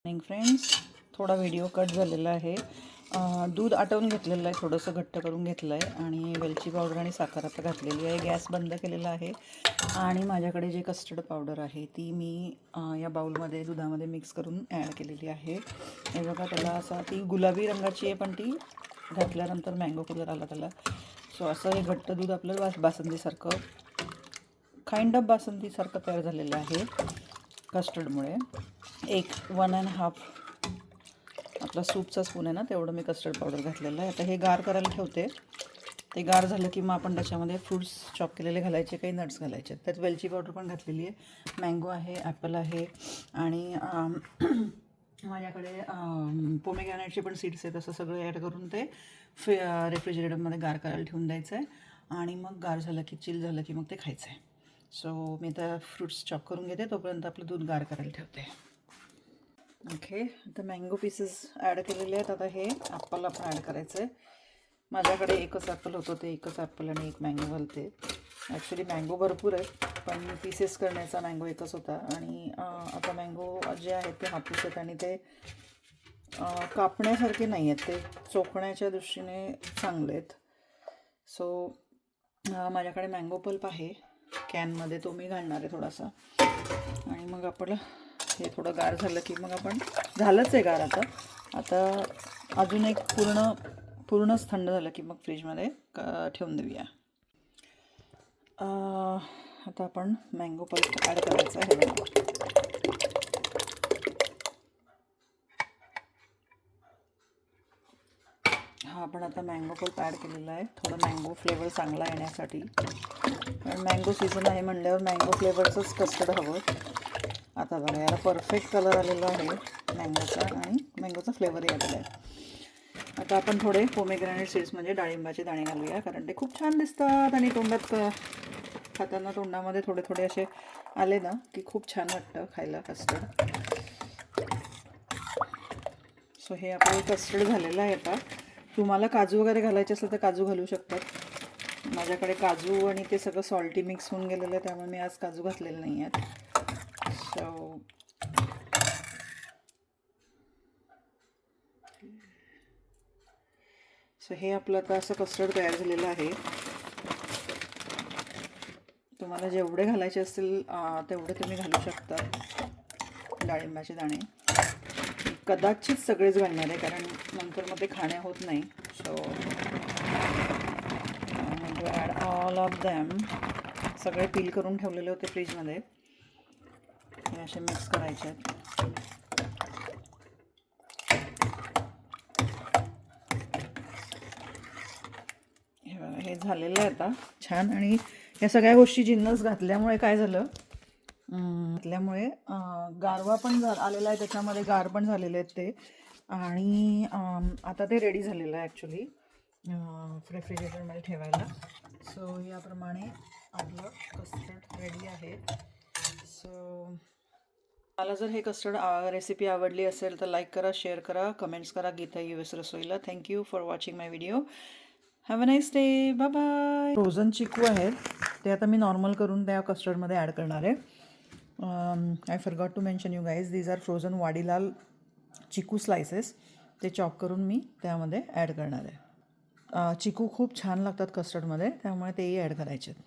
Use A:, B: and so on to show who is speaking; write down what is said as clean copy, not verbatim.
A: Friends, थोडा video cut झालेला आहे. दूध आटवून घेतलेलं आहे, थोडंसं घट्ट करून घेतलं आहे आणि वेलची पावडर आणि साखर आता घातलेली आहे. गॅस बंद केलेला आहे आणि माझ्याकडे जे कस्टर्ड पावडर आहे ती मी या बाउलमध्ये दुधामध्ये मिक्स करून ॲड केलेली आहे. हे बघा, त्याला असा ती गुलाबी रंगाची आहे, पण ती घातल्यानंतर मँगो कलर आला त्याला. सो असं हे घट्ट दूध आपलं बासुंदीसारखं, काइंड ऑफ बासुंदीसारखं तयार झालेलं आहे कस्टर्डमुळे. 1.5 आपला सूपचा स्पून आहे ना, तेवढं मी कस्टर्ड पावडर घातलेलं आहे. आता हे गार करायला ठेवते. ते गार झालं की मग आपण त्याच्यामध्ये फ्रूट्स चॉप केलेले घालायचे, काही नट्स घालायचे. त्यात वेलची पावडर पण घातलेली आहे. मँगो आहे, ॲपल आहे आणि माझ्याकडे पोमेग्रॅनेटचे पण सीड्स आहेत. असं सगळं ॲड करून ते रेफ्रिजरेटरमध्ये गार करायला ठेवून द्यायचं आहे आणि मग गार झालं की, चिल झालं की मग ते खायचं आहे. सो मी तर फ्रूट्स चॉप करून घेते, तोपर्यंत आपलं दूध गार करायला ठेवते. ओके, आता मँगो पीसेस ॲड केलेले आहेत. आता हे ॲपल आपण ॲड करायचं आहे. माझ्याकडे एकच ॲपल होतं, ते एकच ॲपल आणि एक मँगो घालते. ॲक्च्युली मँगो भरपूर आहेत, पण पीसेस करण्याचा मँगो एकच होता. आणि आता मँगो जे आहेत ते हापूस आहेत आणि ते कापण्यासारखे नाही आहेत, ते चोखण्याच्या दृष्टीने चांगले आहेत. सो माझ्याकडे मँगो पल्प आहे कॅनमध्ये, तो मी घालणार आहे थोडासा. आणि मग आपण हे थोडं गार झालं की मग आपण, झालंच आहे गार आता अजून एक पूर्णच थंड झालं की मग फ्रीजमध्ये ठेवून देऊया. आता आपण मँगो पल्प ॲड करायचा आहे. हा आपण आता मँगो पल्प ॲड केलेला आहे, थोडं मँगो फ्लेवर चांगला येण्यासाठी. कारण मँगो सीझन आहे म्हणल्यावर मँगो फ्लेवरचंच कस्टर्ड हवं. आता बघा, याला परफेक्ट कलर आलेला आहे मँगोचा आणि मँगोचा फ्लेवरही आलेला आहे. आता आपण थोडे पोमेग्रॅनेट सीड्स म्हणजे डाळिंबाचे दाणे घालूया, कारण ते खूप छान दिसतात आणि तोंडात खाताना तोंडामध्ये थोडे थोडे असे आले ना की खूप छान वाटतं खायला कस्टर्ड. सो हे आपलं कस्टर्ड झालेलं आहे. आता तुम्हाला काजू वगैरे घालायचे असेल तर काजू घालू शकतात. माझ्याकडे काजू आणि ते सगळं सॉल्टी मिक्स होऊन गेलेलं आहे, त्यामुळे मी आज काजू घातलेले नाही आहेत. सो हे आपलं आता असं कस्टर्ड तयार झालेलं आहे. तुम्हाला जेवढे घालायचे असतील तेवढे तुम्ही घालू शकता डाळिंबाचे दाणे. कदाचित सगळेच घालणार आहे, कारण नंतर मग ते खाण्या होत नाही. So to add all of them. सगळे पील करून ठेवलेले होते फ्रीजमध्ये, हे असे मिक्स करायचे आहेत. हे झालेलं आहे आता छान. आणि या सगळ्या गोष्टी जिन्नस घातल्यामुळे काय झालं, गारवा पण आलेला आहे त्याच्यामध्ये, गार पण झालेले आहेत ते. आणि आता ते रेडी झालेलं आहे ॲक्च्युली रेफ्रिजरेटरमध्ये ठेवायला. सो याप्रमाणे आपलं कस्टर्ड रेडी आहे. सो मला जर हे कस्टर्ड रेसिपी आवडली असेल तर लाईक करा, शेअर करा, कमेंट्स करा गीता US रसोईला. Thank you for watching my video. Have a nice day. Bye bye. Frozen चिकू आहेत ते आता मी नॉर्मल करून त्या कस्टर्डमध्ये ॲड करणार आहे. I forgot to mention you guys, these are frozen Vadilal chikoo slices. ते चॉप करून मी त्यामध्ये ॲड करणार आहे. चिकू खूप छान लागतात कस्टर्डमध्ये, त्यामुळे तेही ॲड करायचे आहेत.